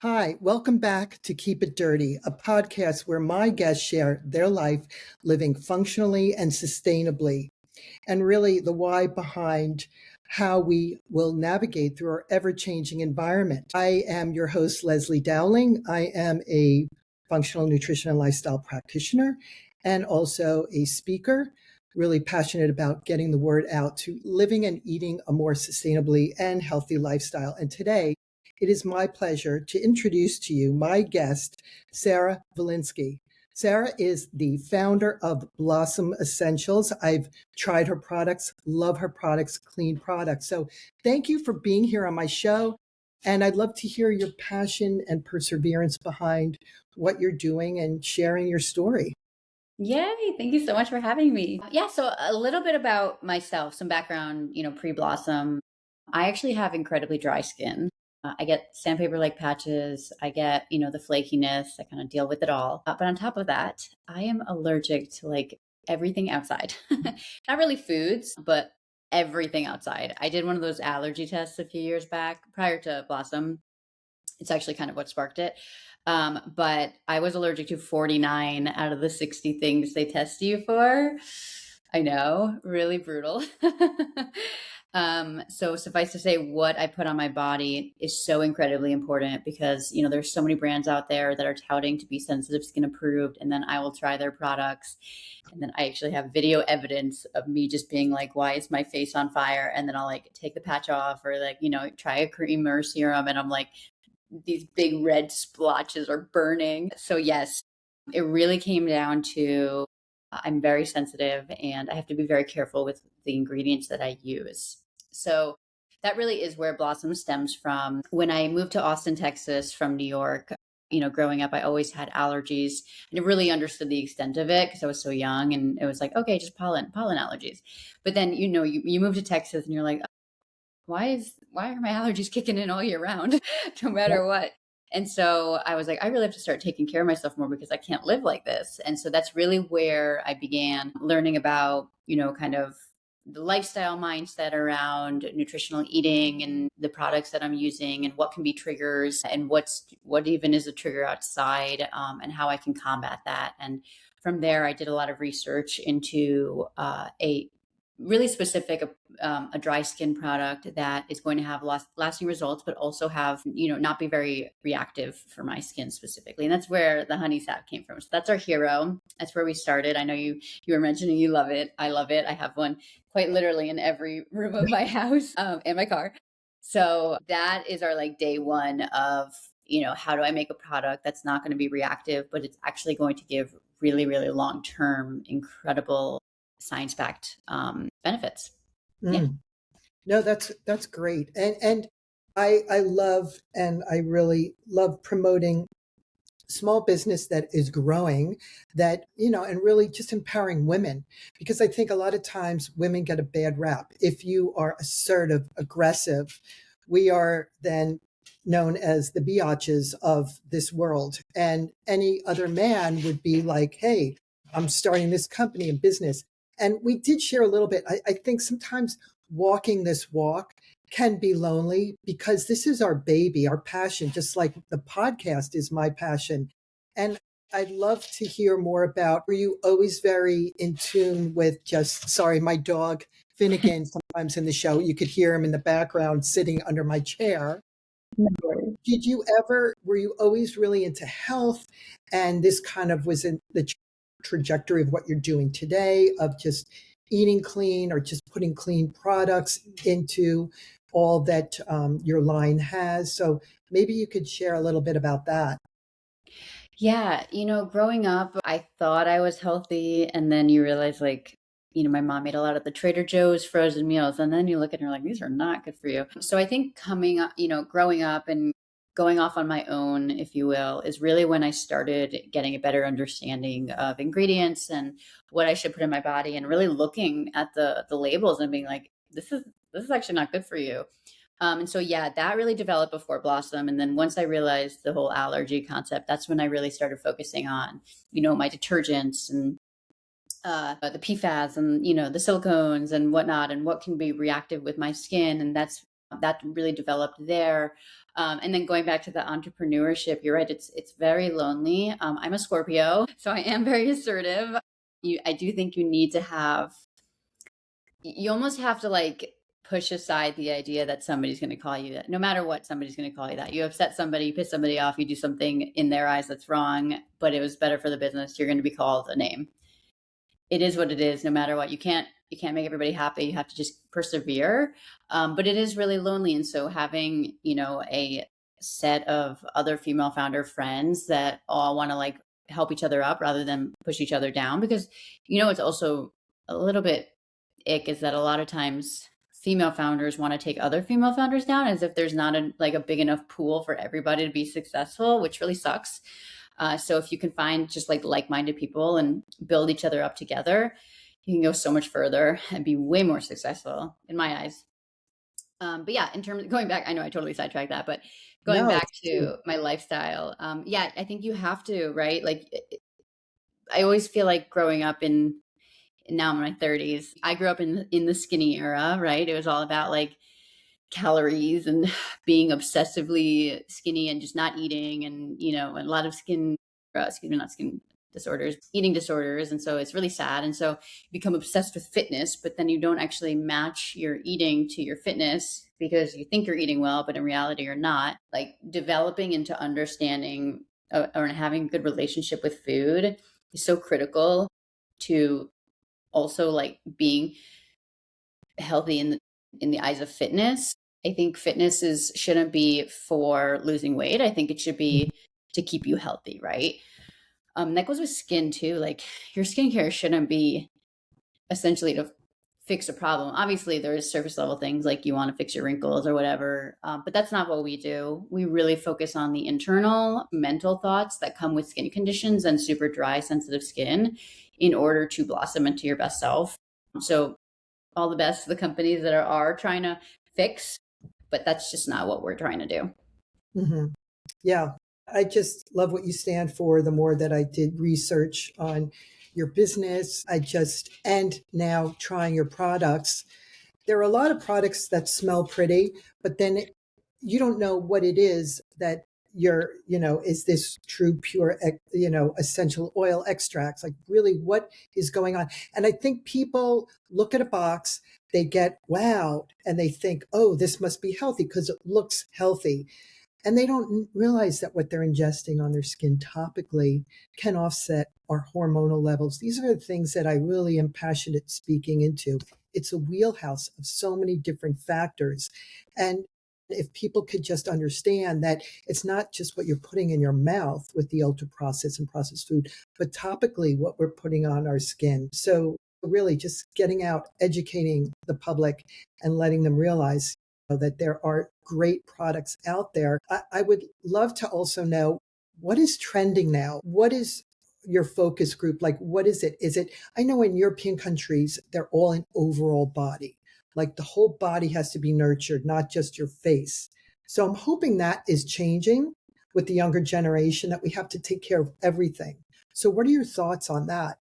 Hi, welcome back to Keep It Dirty, a podcast where my guests share their life living functionally and sustainably, and really the why behind how we will navigate through our ever changing environment. I am your host, Leslie Dowling. I am a functional nutrition and lifestyle practitioner and also a speaker. Really passionate about getting the word out to living and eating a more sustainably and healthy lifestyle. And today, it is my pleasure to introduce to you my guest, Sarah Valenskiy. Sarah is the founder of Blossom Essentials. I've tried her products, love her products, clean products. So thank you for being here on my show. And I'd love to hear your passion and perseverance behind what you're doing and sharing your story. Yay. Thank you so much for having me. Yeah. So, a little bit about myself, some background, pre Blossom. I actually have incredibly dry skin. I get sandpaper like patches. I get, the flakiness. I kind of deal with it all. But on top of that, I am allergic to like everything outside. Not really foods, but everything outside. I did one of those allergy tests a few years back prior to Blossom. It's actually kind of what sparked it. But I was allergic to 49 out of the 60 things they test you for. I know, really brutal. So suffice to say, what I put on my body is so incredibly important because, there's so many brands out there that are touting to be sensitive skin approved. And then I will try their products. And then I actually have video evidence of me just being like, why is my face on fire? And then I'll like take the patch off or like, try a cream or serum. And I'm like, these big red splotches are burning. So yes, it really came down to I'm very sensitive and I have to be very careful with the ingredients that I use. So that really is where Blossom stems from. When I moved to Austin, Texas from New York, growing up, I always had allergies. I never really understood the extent of it because I was so young and it was like, okay, just pollen allergies. But then, you move to Texas and you're like, why are my allergies kicking in all year round, no matter what? And so I was like, I really have to start taking care of myself more because I can't live like this. And so that's really where I began learning about, kind of the lifestyle mindset around nutritional eating and the products that I'm using and what can be triggers and what even is a trigger outside, and how I can combat that. And from there, I did a lot of research into a really specific a dry skin product that is going to have lasting results, but also have, not be very reactive for my skin specifically. And that's where the honey sap came from. So that's our hero. That's where we started. I know you were mentioning you love it. I love it. I have one quite literally in every room of my house, and my car. So that is our like day one of, how do I make a product that's not going to be reactive, but it's actually going to give really, really long-term, incredible science-backed benefits. Yeah. Mm. No, that's great. And I love and I really love promoting small business that is growing that, and really just empowering women because I think a lot of times women get a bad rap. If you are assertive, aggressive, we are then known as the biatches of this world. And any other man would be like, hey, I'm starting this company and business. And we did share a little bit. I think sometimes walking this walk can be lonely because this is our baby, our passion, just like the podcast is my passion. And I'd love to hear more about, were you always very in tune with just, sorry, my dog Finnegan, sometimes in the show, you could hear him in the background sitting under my chair. Did you ever, were you always really into health? And this kind of was in the trajectory of what you're doing today of just eating clean or just putting clean products into all that your line has. So maybe you could share a little bit about that. Yeah, growing up, I thought I was healthy, and then you realize, like, my mom made a lot of the Trader Joe's frozen meals, and then you look at her like, these are not good for you. So I think coming up, growing up and going off on my own, if you will, is really when I started getting a better understanding of ingredients and what I should put in my body, and really looking at the labels and being like, this is actually not good for you. And so, yeah, that really developed before Blossom. And then once I realized the whole allergy concept, that's when I really started focusing on, my detergents and the PFAS and, the silicones and whatnot, and what can be reactive with my skin. And that really developed there. And then going back to the entrepreneurship, you're right. It's very lonely. I'm a Scorpio, so I am very assertive. I do think you need to have, you almost have to like push aside the idea that somebody's going to call you that. No matter what, somebody's going to call you that. You upset somebody, you piss somebody off, you do something in their eyes that's wrong, but it was better for the business. You're going to be called a name. It is what it is, no matter what. You can't make everybody happy. You have to just persevere. But it is really lonely. And so having, a set of other female founder friends that all want to like help each other up rather than push each other down, because, it's also a little bit ick is that a lot of times female founders want to take other female founders down as if there's not a big enough pool for everybody to be successful, which really sucks. So if you can find just like-minded people and build each other up together, you can go so much further and be way more successful in my eyes. But yeah, in terms of going back, I know I totally sidetracked that, but going No, back to my lifestyle, yeah, I think you have to, right? Like I always feel like growing up now I'm in my 30s. I grew up in the skinny era, right? It was all about like calories and being obsessively skinny and just not eating, and a lot of not skin disorders, eating disorders. And so it's really sad. And so you become obsessed with fitness, but then you don't actually match your eating to your fitness because you think you're eating well, but in reality you're not. Like developing into understanding or having a good relationship with food is so critical to also like being healthy in the eyes of fitness. I think fitness shouldn't be for losing weight. I think it should be to keep you healthy, right? That goes with skin too. Like your skincare shouldn't be essentially to fix a problem. Obviously, there's surface level things like you want to fix your wrinkles or whatever, but that's not what we do. We really focus on the internal mental thoughts that come with skin conditions and super dry, sensitive skin in order to blossom into your best self. So all the best to the companies that are trying to fix, but that's just not what we're trying to do. hmm yeah. I just love what you stand for. The more that I did research on your business, and now trying your products, there are a lot of products that smell pretty, but then you don't know what it is that is this true, pure, essential oil extracts? Like really what is going on? And I think people look at a box, they get wowed and they think, oh, this must be healthy because it looks healthy. And they don't realize that what they're ingesting on their skin topically can offset our hormonal levels. These are the things that I really am passionate speaking into. It's a wheelhouse of so many different factors. And if people could just understand that it's not just what you're putting in your mouth with the ultra processed and processed food, but topically what we're putting on our skin. So really just getting out, educating the public and letting them realize that there are great products out there. I would love to also know what is trending now. What is your focus group? Like, what is it? I know in European countries, they're all in overall body. Like the whole body has to be nurtured, not just your face. So I'm hoping that is changing with the younger generation, that we have to take care of everything. So what are your thoughts on that?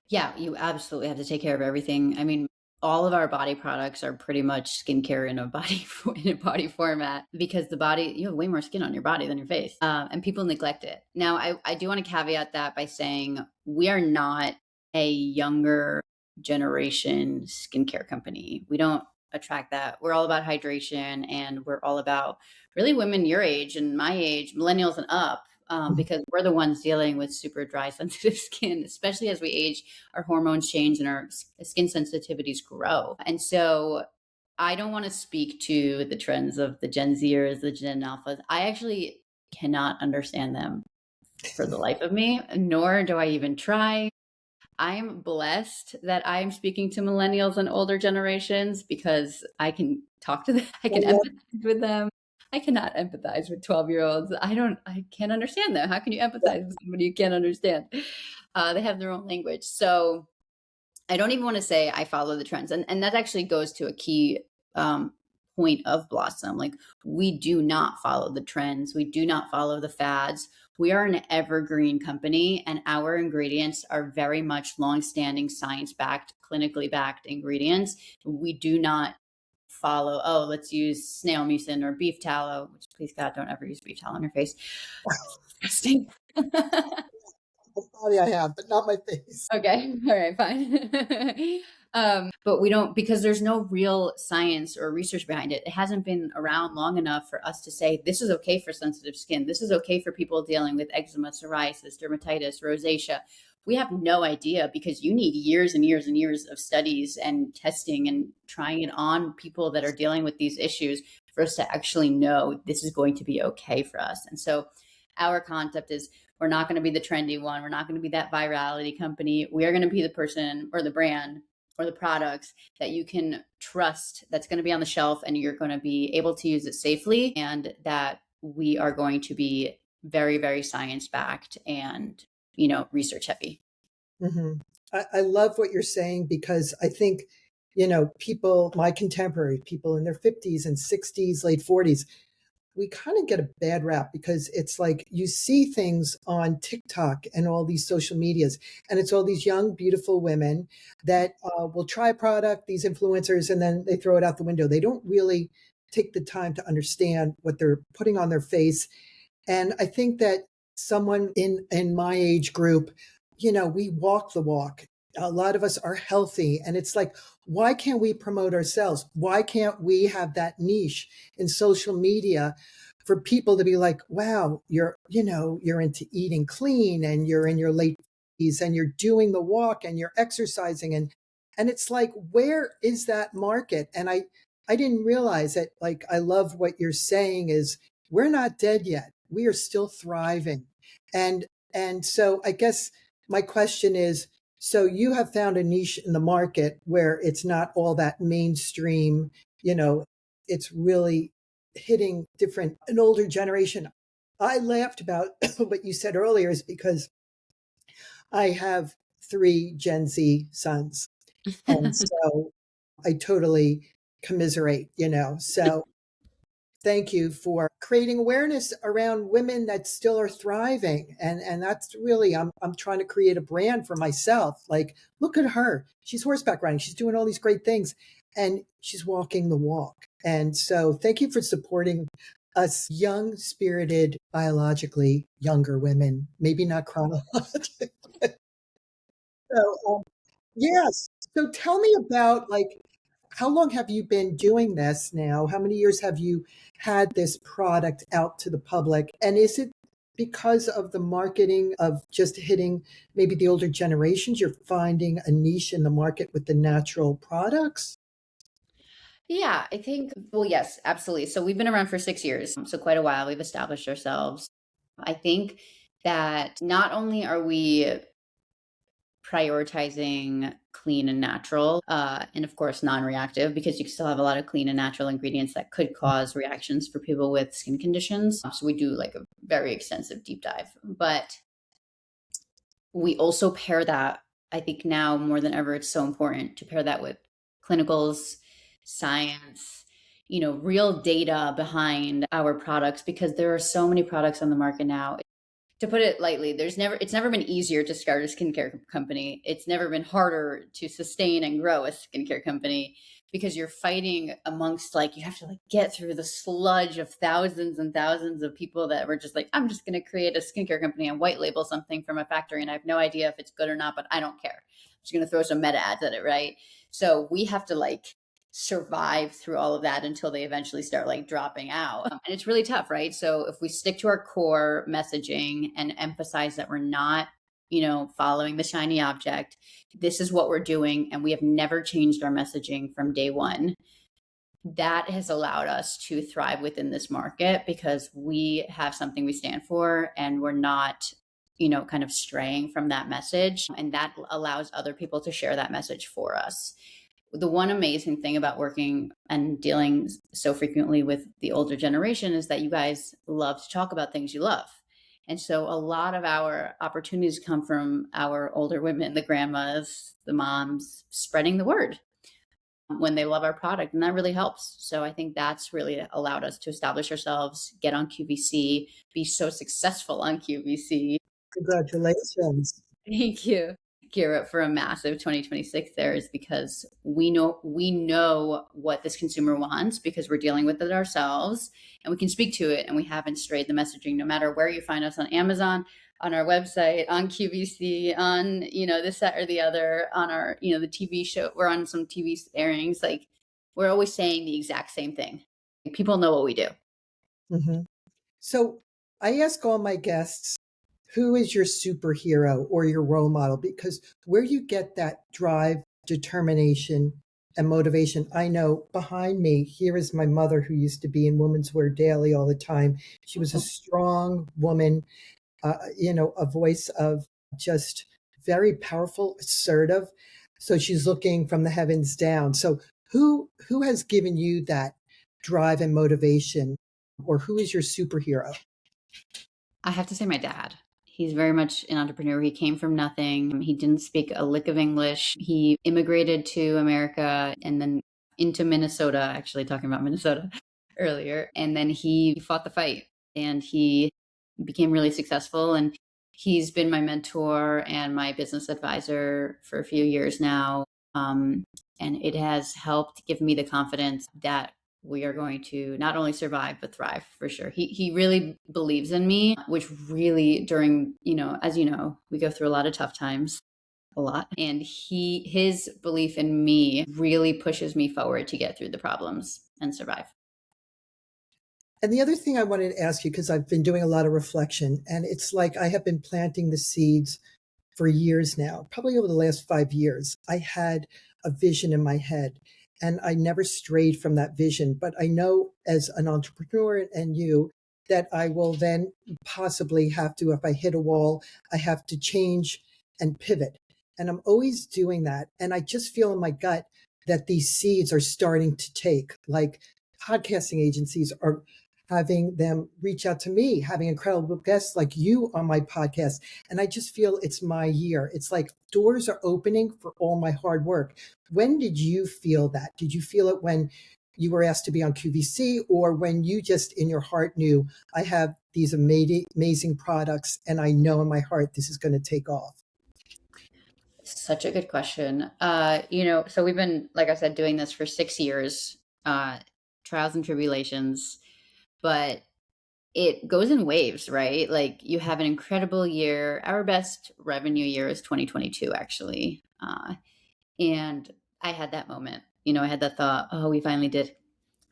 Yeah, you absolutely have to take care of everything. I mean, all of our body products are pretty much skincare in a body in a body format, because the body, you have way more skin on your body than your face, and people neglect it. Now, I do want to caveat that by saying we are not a younger generation skincare company. We don't attract that. We're all about hydration, and we're all about really women your age and my age, millennials and up, because we're the ones dealing with super dry, sensitive skin, especially as we age, our hormones change and our skin sensitivities grow. And so I don't want to speak to the trends of the Gen Zers, the Gen Alphas. I actually cannot understand them for the life of me, nor do I even try. I'm blessed that I'm speaking to millennials and older generations because I can talk to them, I can Well, empathize with them. I cannot empathize with 12-year-olds. I can't understand them. How can you yeah. empathize with somebody you can't understand? They have their own language. So I don't even want to say I follow the trends. And that actually goes to a key point of Blossom. Like, we do not follow the trends. We do not follow the fads. We are an evergreen company, and our ingredients are very much long-standing, science-backed, clinically backed ingredients. We do not follow, oh, let's use snail mucin or beef tallow, which please God, don't ever use beef tallow on your face. It's disgusting. Body I have, but not my face. Okay. All right, fine. But we don't, because there's no real science or research behind it. It hasn't been around long enough for us to say this is okay for sensitive skin. This is okay for people dealing with eczema, psoriasis, dermatitis, rosacea. We have no idea because you need years and years and years of studies and testing and trying it on people that are dealing with these issues for us to actually know this is going to be okay for us. And so our concept is we're not going to be the trendy one. We're not going to be that virality company. We are going to be the person or the brand or the products that you can trust, that's going to be on the shelf and you're going to be able to use it safely, and that we are going to be very, very science backed and, research heavy. Hmm. I love what you're saying because I think, people, my contemporaries, people in their 50s and 60s, late 40s, we kind of get a bad rap because it's like you see things on TikTok and all these social medias, and it's all these young, beautiful women that will try a product, these influencers, and then they throw it out the window. They don't really take the time to understand what they're putting on their face. And I think that someone in my age group, we walk the walk. A lot of us are healthy, and it's like, why can't we promote ourselves? Why can't we have that niche in social media for people to be like, wow, you're into eating clean and you're in your late 50s and you're doing the walk and you're exercising, and it's like, where is that market? And I didn't realize that. Like, I love what you're saying is we're not dead yet. We are still thriving. And so I guess my question is, so you have found a niche in the market where it's not all that mainstream, you know, it's really hitting different, an older generation. I laughed about what you said earlier is because I have three Gen Z sons. And so I totally commiserate, So thank you for creating awareness around women that still are thriving. And that's really, I'm trying to create a brand for myself. Like, look at her. She's horseback riding. She's doing all these great things and she's walking the walk. And so thank you for supporting us young, spirited, biologically younger women, maybe not chronologically. So, yes. So tell me about, like, how long have you been doing this now? How many years have you had this product out to the public? And is it because of the marketing of just hitting maybe the older generations, you're finding a niche in the market with the natural products? Yeah, I think, well, yes, absolutely. So we've been around for 6 years, so quite a while. We've established ourselves. I think that not only are we prioritizing clean and natural, and of course non-reactive, because you can still have a lot of clean and natural ingredients that could cause reactions for people with skin conditions. So we do like a very extensive deep dive, but we also pair that, I think now more than ever, it's so important to pair that with clinicals, science, real data behind our products, because there are so many products on the market now. To put it lightly, it's never been easier to start a skincare company. It's never been harder to sustain and grow a skincare company, because you're fighting amongst, like, you have to like get through the sludge of thousands and thousands of people that were just like, I'm just going to create a skincare company and white label something from a factory. And I have no idea if it's good or not, but I don't care. I'm just going to throw some meta ads at it. Right. So we have to like survive through all of that until they eventually start like dropping out. And it's really tough, right? So if we stick to our core messaging and emphasize that we're not, following the shiny object, this is what we're doing, and we have never changed our messaging from day one, that has allowed us to thrive within this market because we have something we stand for and we're not, kind of straying from that message. And that allows other people to share that message for us. The one amazing thing about working and dealing so frequently with the older generation is that you guys love to talk about things you love. And so a lot of our opportunities come from our older women, the grandmas, the moms, spreading the word when they love our product. And that really helps. So I think that's really allowed us to establish ourselves, get on QVC, be so successful on QVC. Congratulations. Thank you. Gear up for a massive 2026 there is because we know what this consumer wants because we're dealing with it ourselves, and we can speak to it, and we haven't strayed the messaging, no matter where you find us, on Amazon, on our website, on QVC, on, this, that, or the other, on our, the TV show. We're on some TV airings. Like, we're always saying the exact same thing. People know what we do. Mm-hmm. So I ask all my guests, who is your superhero or your role model? Because where you get that drive, determination, and motivation. I know behind me, here is my mother who used to be in Women's Wear Daily all the time. She was a strong woman, a voice of just very powerful, assertive. So she's looking from the heavens down. So who has given you that drive and motivation, or who is your superhero? I have to say my dad. He's very much an entrepreneur. He came from nothing. He didn't speak a lick of English. He immigrated to America and then into Minnesota, actually talking about Minnesota earlier. And then he fought the fight and he became really successful. And he's been my mentor and my business advisor for a few years now. And it has helped give me the confidence that we are going to not only survive but thrive, for sure. He really believes in me, which really, during, as you know, we go through a lot of tough times, a lot, and his belief in me really pushes me forward to get through the problems and survive. And the other thing I wanted to ask you, because I've been doing a lot of reflection, and it's like I have been planting the seeds for years now, probably over the last 5 years. I had a vision in my head and I never strayed from that vision. But I know as an entrepreneur and you, that I will then possibly have to, if I hit a wall, I have to change and pivot. And I'm always doing that. And I just feel in my gut that these seeds are starting to take, like podcasting agencies are having them reach out to me, having incredible guests like you on my podcast. And I just feel it's my year. It's like doors are opening for all my hard work. When did you feel that? Did you feel it when you were asked to be on QVC, or when you just in your heart knew, I have these amazing products and I know in my heart this is going to take off? Such a good question. So we've been, like I said, doing this for 6 years, trials and tribulations, but it goes in waves, right? Like, you have an incredible year. Our best revenue year is 2022, actually. And I had that moment, I had that thought, oh, we finally did.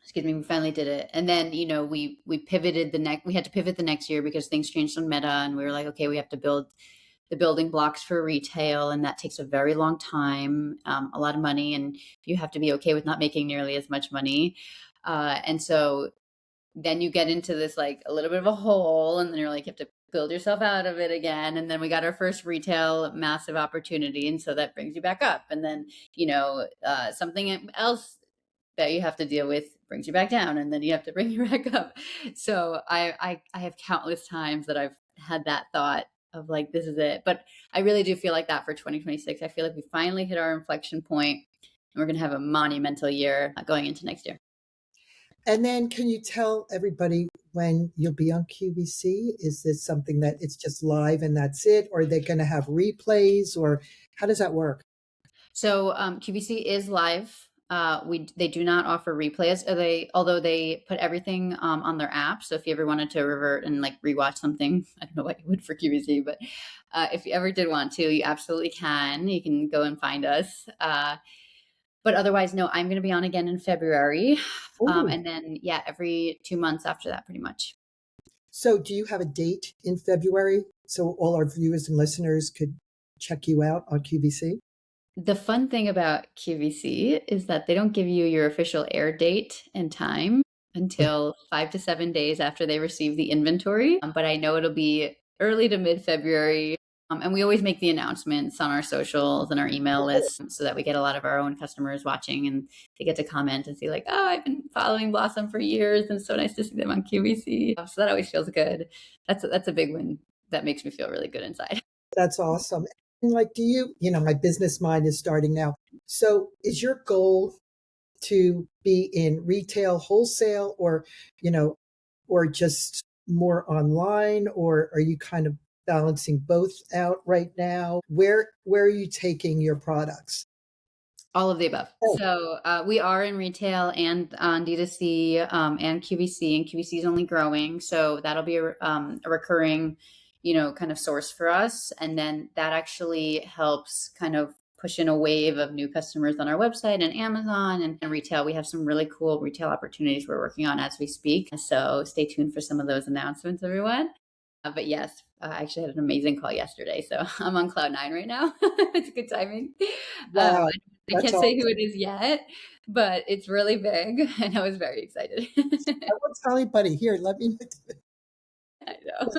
Excuse me, we finally did it. And then, we pivoted we had to pivot the next year because things changed on Meta, and we were like, okay, we have to build the building blocks for retail, and that takes a very long time, a lot of money, and you have to be okay with not making nearly as much money. And so then you get into this, like, a little bit of a hole, and then you're like, you have to build yourself out of it again. And then we got our first retail massive opportunity, and so that brings you back up. And then, something else that you have to deal with brings you back down, and then you have to bring you back up. So I have countless times that I've had that thought of, like, this is it. But I really do feel like that for 2026. I feel like we finally hit our inflection point, and we're going to have a monumental year going into next year. And then can you tell everybody when you'll be on QVC? Is this something that it's just live and that's it? Or are they going to have replays, or how does that work? So QVC is live. They do not offer replays. Although they put everything on their app. So if you ever wanted to revert and, like, rewatch something, I don't know what you would for QVC, but if you ever did want to, you absolutely can. You can go and find us. But otherwise, no, I'm going to be on again in February. Ooh. And then, yeah, every 2 months after that, pretty much. So do you have a date in February so all our viewers and listeners could check you out on QVC? The fun thing about QVC is that they don't give you your official air date and time until 5 to 7 days after they receive the inventory. But I know it'll be early to mid February. And we always make the announcements on our socials and our email lists so that we get a lot of our own customers watching, and they get to comment and see, like, oh, I've been following Blossom for years, and it's so nice to see them on QVC. So that always feels good. That's a big win. That makes me feel really good inside. That's awesome. And like, my business mind is starting now. So is your goal to be in retail wholesale, or just more online, or are you kind of balancing both out right now? Where are you taking your products? All of the above. Oh, So we are in retail and on D2C and QVC, and QVC is only growing. So that'll be a recurring, kind of source for us. And then that actually helps kind of push in a wave of new customers on our website and Amazon and retail. We have some really cool retail opportunities we're working on as we speak. So stay tuned for some of those announcements, everyone. But yes, I actually had an amazing call yesterday. So I'm on cloud nine right now. It's good timing. Um, wow. I That's can't say who awesome. it is yet, but it's really big, and I was very excited. I won't tell anybody here. Let me. I know.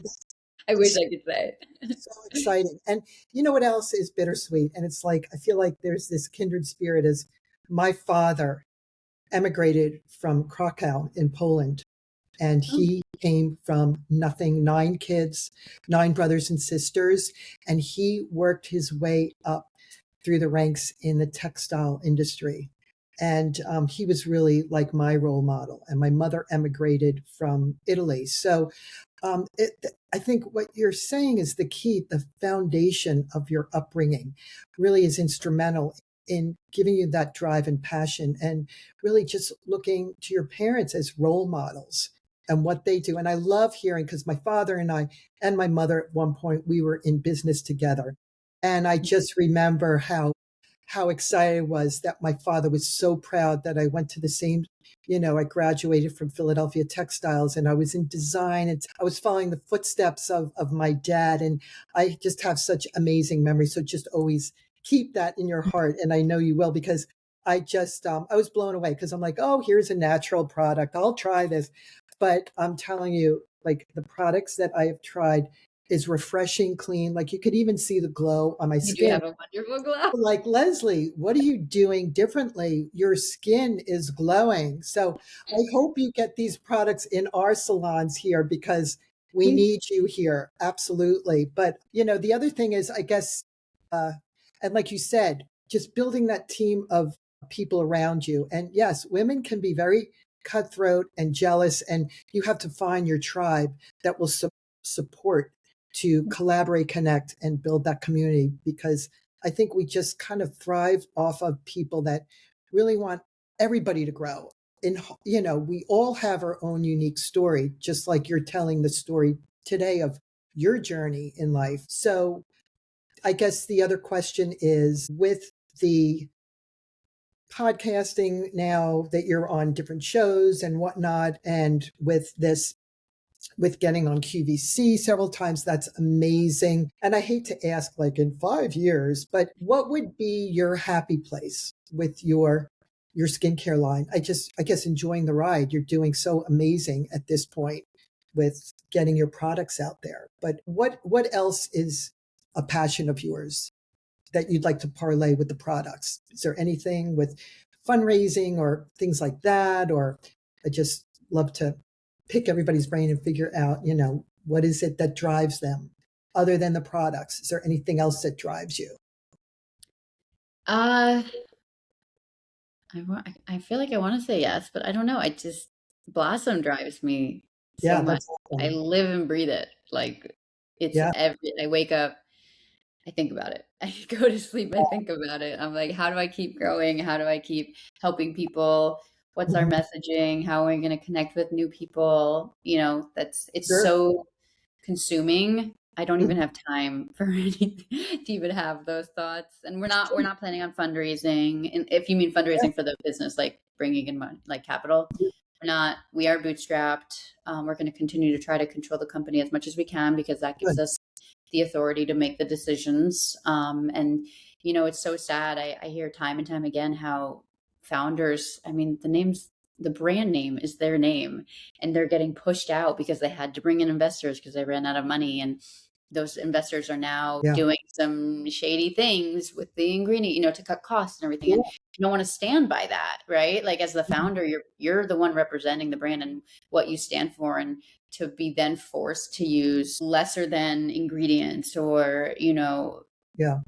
I wish That's I could say it. so exciting. And you know what else is bittersweet? And it's like, I feel like there's this kindred spirit as my father emigrated from Krakow in Poland. And Oh, he came from nothing, 9 kids, 9 brothers and sisters. And he worked his way up through the ranks in the textile industry. And he was really like my role model. And my mother emigrated from Italy. So I think what you're saying is the key. The foundation of your upbringing really is instrumental in giving you that drive and passion, and really just looking to your parents as role models and what they do. And I love hearing, because my father and I and my mother at one point, we were in business together. And I just remember how excited I was that my father was so proud that I went to the same, I graduated from Philadelphia Textiles, and I was in design, and I was following the footsteps of my dad. And I just have such amazing memories. So just always keep that in your heart. And I know you will, because I was blown away, because I'm like, oh, here's a natural product. I'll try this. But I'm telling you, like, the products that I have tried is refreshing, clean. Like, you could even see the glow on my you do skin. have a wonderful glow. Like, Leslie, what are you doing differently? Your skin is glowing. So I hope you get these products in our salons here, because we need you here. Absolutely. But, the other thing is, I guess, uh, and like you said, just building that team of people around you. And yes, women can be very cutthroat and jealous, and you have to find your tribe that will support, to collaborate, connect, and build that community, because I think we just kind of thrive off of people that really want everybody to grow. And, we all have our own unique story, just like you're telling the story today of your journey in life. So I guess the other question is, with the podcasting now that you're on different shows and whatnot, and with getting on QVC several times. That's amazing. And I hate to ask, like, in 5 years, but what would be your happy place with your skincare line? I guess enjoying the ride. You're doing so amazing at this point with getting your products out there. But what else is a passion of yours that you'd like to parlay with the products? Is there anything with fundraising or things like that? Or I just love to pick everybody's brain and figure out, what is it that drives them other than the products? Is there anything else that drives you? Uh, I feel like I want to say yes, but I don't know. Blossom drives me so Yeah, much. that's I awesome. live and breathe it. Like Yeah, I wake up, I think about it. I go to sleep, I think about it. I'm like, how do I keep growing? How do I keep helping people? What's our mhm, messaging? How are we going to connect with new people? It's sure. so consuming. I don't even Mhm, have time for anything to even have those thoughts. And we're not planning on fundraising. And if you mean yeah, fundraising for the business, like bringing in money, like capital, we are bootstrapped. We're going to continue to try to control the company as much as we can, because that gives good. us the authority to make the decisions. And it's so sad. I hear time and time again how founders, I mean, the brand name is their name, and they're getting pushed out because they had to bring in investors because they ran out of money. And those investors are now Yeah. doing some shady things with the ingredient, to cut costs and everything. And Cool. you don't want to stand by that, right? Like, as the Mhm, founder, you're the one representing the brand and what you stand for. And to be then forced to use lesser than ingredients, or yeah.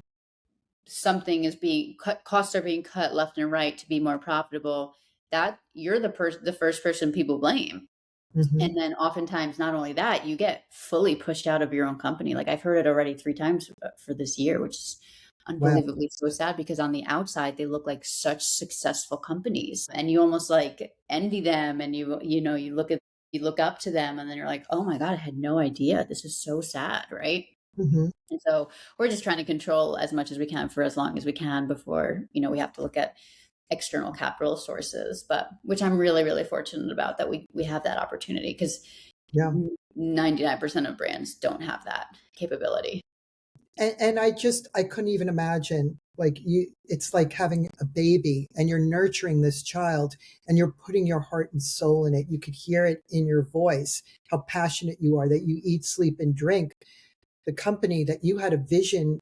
something is being cut, costs are being cut left and right to be more profitable, that you're the first person people blame. Hmm. And then oftentimes, not only that, you get fully pushed out of your own company. Like, I've heard it already 3 times for this year, which is Wow. unbelievably so sad because on the outside they look like such successful companies and you almost like envy them and you look up to them and then you're like, oh my God, I had no idea. This is so sad, right? Hmm. And so we're just trying to control as much as we can for as long as we can before, we have to look at external capital sources, but which I'm really, really fortunate about that we have that opportunity because Yeah. 99% of brands don't have that capability. And I couldn't even imagine, like, it's like having a baby and you're nurturing this child and you're putting your heart and soul in it. You could hear it in your voice, how passionate you are, that you eat, sleep, and drink the company, that you had a vision,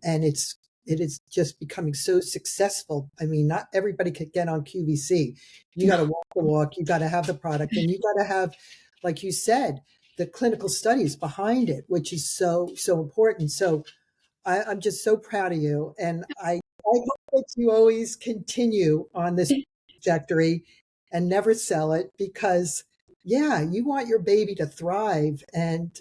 and it is just becoming so successful. I mean, not everybody could get on QVC. You got to walk the walk, you got to have the product, and you got to have, like you said, the clinical studies behind it, which is so important. So I'm just so proud of you, and I hope that you always continue on this trajectory and never sell it, because yeah, you want your baby to thrive. And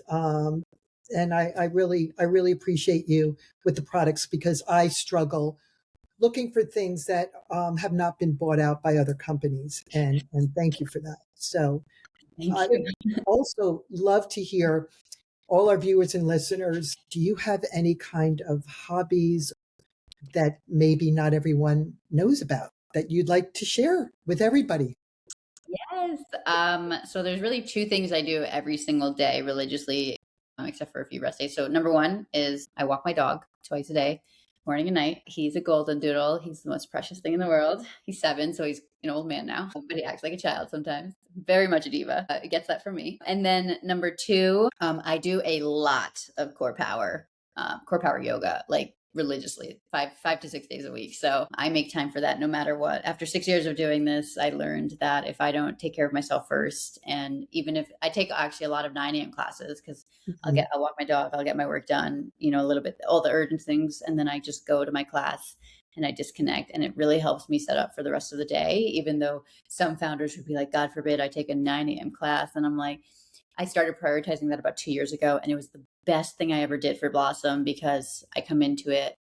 I really appreciate you with the products, because I struggle looking for things that have not been bought out by other companies, and thank you for that. So Thank I would you. also love to hear, all our viewers and listeners, do you have any kind of hobbies that maybe not everyone knows about that you'd like to share with everybody? Yes. So there's really two things I do every single day religiously, except for a few rest days. So number one is I walk my dog twice a day, morning and night. He's a golden doodle. He's the most precious thing in the world. He's 7, so he's an old man now, but he acts like a child sometimes. Very much a diva. It gets that from me. And then number two, I do a lot of core power yoga, like religiously, five to 6 days a week. So I make time for that no matter what. After 6 years of doing this, I learned that if I don't take care of myself first, and even if I take actually a lot of 9 a.m. classes, because Mhm. I'll walk my dog, I'll get my work done, a little bit, all the urgent things, and then I just go to my class and I disconnect, and it really helps me set up for the rest of the day. Even though some founders would be like, God forbid I take a 9 a.m. class, and I'm like, I started prioritizing that about 2 years ago, and it was the best thing I ever did for Blossom because I come into it.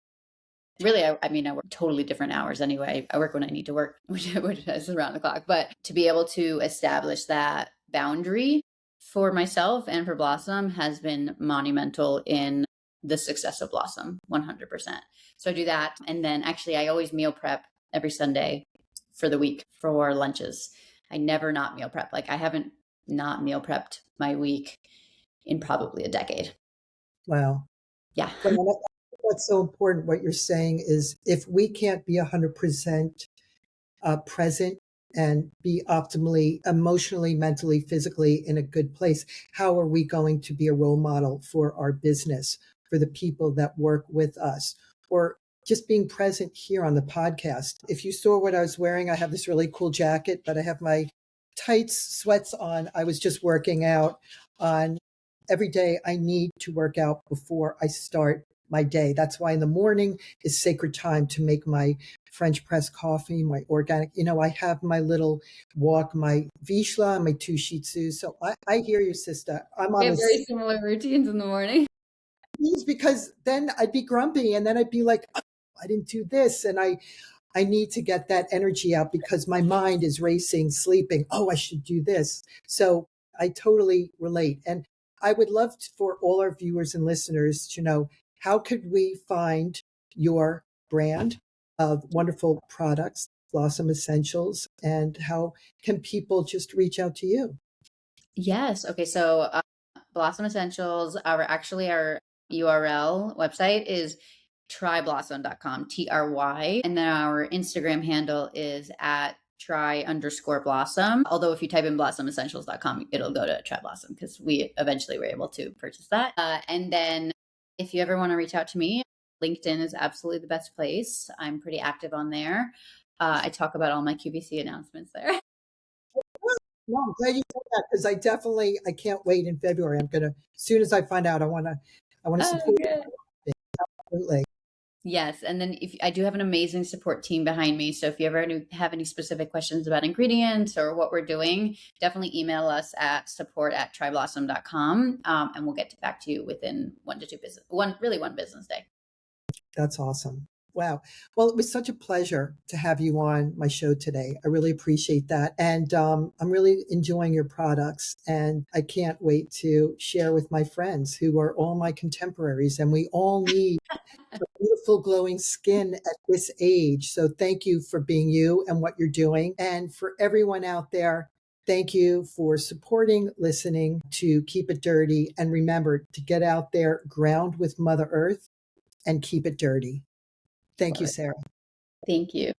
Really, I mean, I work totally different hours anyway. I work when I need to work, which is around the clock. But to be able to establish that boundary for myself and for Blossom has been monumental in the success of Blossom, 100%. So I do that. And then actually, I always meal prep every Sunday for the week for lunches. I never not meal prep. Like, I haven't not meal prepped my week in probably a decade. Wow. Yeah. Well, that's so important. What you're saying is, if we can't be 100% present and be optimally, emotionally, mentally, physically in a good place, how are we going to be a role model for our business, for the people that work with us, or just being present here on the podcast? If you saw what I was wearing, I have this really cool jacket, but I have my tights, sweats on. I was just working out on every day. I need to work out before I start my day. That's why in the morning is sacred time to make my French press coffee, my organic. I have my little walk, my Vishla, my two Shih Tzus. So I hear you, sister. I'm We on have this, very similar routines in the morning. because then I'd be grumpy, and then I'd be like, oh, I didn't do this. And I need to get that energy out because my mind is racing, sleeping. Oh, I should do this. So I totally relate. And I would love for all our viewers and listeners to know, how could we find your brand of wonderful products, Blossom Essentials, and how can people just reach out to you? Yes. Okay. So Blossom Essentials, our URL website is tryblossom.com, TRY. And then our Instagram handle is at try_blossom. Although if you type in blossomessentials.com, it'll go to try blossom because we eventually were able to purchase that. And then if you ever want to reach out to me, LinkedIn is absolutely the best place. I'm pretty active on there. I talk about all my QVC announcements there. No, I'm glad you said that, because I can't wait in February. I'm gonna, as soon as I find out, I want to Oh, support good. it. Absolutely. Yes, and then if I do have an amazing support team behind me, so if you ever have any specific questions about ingredients or what we're doing, definitely email us at support@tryblossom.com, and we'll get back to you within 1 to 2 business, one business day. That's awesome. Wow. Well, it was such a pleasure to have you on my show today. I really appreciate that. And I'm really enjoying your products. And I can't wait to share with my friends who are all my contemporaries. And we all need beautiful, glowing skin at this age. So thank you for being you and what you're doing. And for everyone out there, thank you for supporting, listening to Keep It Dirty. And remember to get out there, ground with Mother Earth, and keep it dirty. Thank Love you, it. Sarah. Thank you.